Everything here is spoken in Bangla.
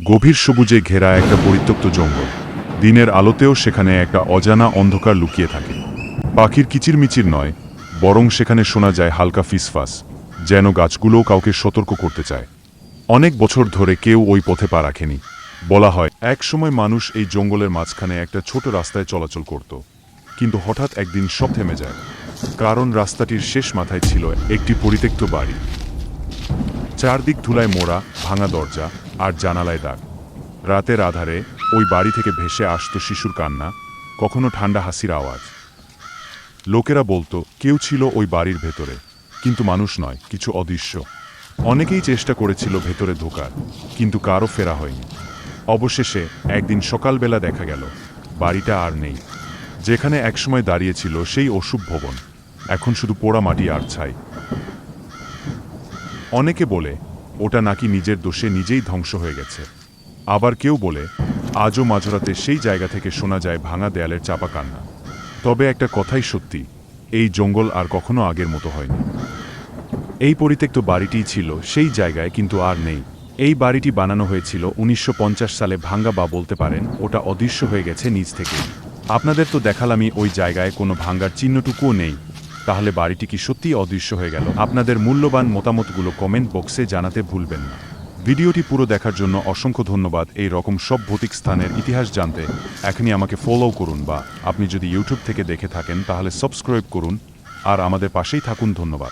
গভীর সবুজে ঘেরা একটা পরিত্যক্ত জঙ্গল। দিনের আলোতেও সেখানে একটা অজানা অন্ধকার লুকিয়ে থাকে। পাখির কিচিরমিচির নয়, বরং সেখানে শোনা যায় হালকা ফিসফাস, যেন গাছগুলোও কাউকে সতর্ক করতে চায়। অনেক বছর ধরে কেউ ওই পথে পা রাখেনি। বলা হয় একসময় মানুষ এই জঙ্গলের মাঝখানে একটা ছোট রাস্তায় চলাচল করত, কিন্তু হঠাৎ একদিন সব থেমে যায়। কারণ রাস্তাটির শেষ মাথায় ছিল একটি পরিত্যক্ত বাড়ি। চারদিক ধুলায় মোড়া, ভাঙা দরজা আর জানালায় দাগ। রাতের আধারে ওই বাড়ি থেকে ভেসে আসতো শিশুর কান্না, কখনো ঠান্ডা হাসির আওয়াজ। লোকেরা বলতো কেউ ছিল ওই বাড়ির ভেতরে, কিন্তু মানুষ নয়, কিছু অদৃশ্য। অনেকেই চেষ্টা করেছিল ভেতরে ঢোকার, কিন্তু কারও ফেরা হয়নি। অবশেষে একদিন সকালবেলা দেখা গেল বাড়িটা আর নেই। যেখানে একসময় দাঁড়িয়েছিল সেই অশুভ ভবন, এখন শুধু পোড়া মাটি আর ছাই। অনেকে বলে ওটা নাকি নিজের দোষে নিজেই ধ্বংস হয়ে গেছে। আবার কেউ বলে আজও মাঝরাতে সেই জায়গা থেকে শোনা যায় ভাঙা দেয়ালের চাপা কান্না। তবে একটা কথাই সত্যি, এই জঙ্গল আর কখনো আগের মতো হয়নি। এই পরিত্যক্ত বাড়িটিই ছিল সেই জায়গায়, কিন্তু আর নেই। এই বাড়িটি বানানো হয়েছিল 1950 সালে। ভাঙ্গা, বা বলতে পারেন ওটা অদৃশ্য হয়ে গেছে নিজ থেকে। আপনাদের তো দেখালামই ওই জায়গায় কোনো ভাঙ্গার চিহ্নটুকুও নেই। তাহলে বাড়িটি কি সত্যিই অদৃশ্য হয়ে গেল? আপনাদের মূল্যবান মতামতগুলো কমেন্ট বক্সে জানাতে ভুলবেন না। ভিডিওটি পুরো দেখার জন্য অসংখ্য ধন্যবাদ। এই রকম সব ভৌতিক স্থানের ইতিহাস জানতে এখনই আমাকে ফলো করুন, বা আপনি যদি ইউটিউব থেকে দেখে থাকেন তাহলে সাবস্ক্রাইব করুন আর আমাদের পাশেই থাকুন। ধন্যবাদ।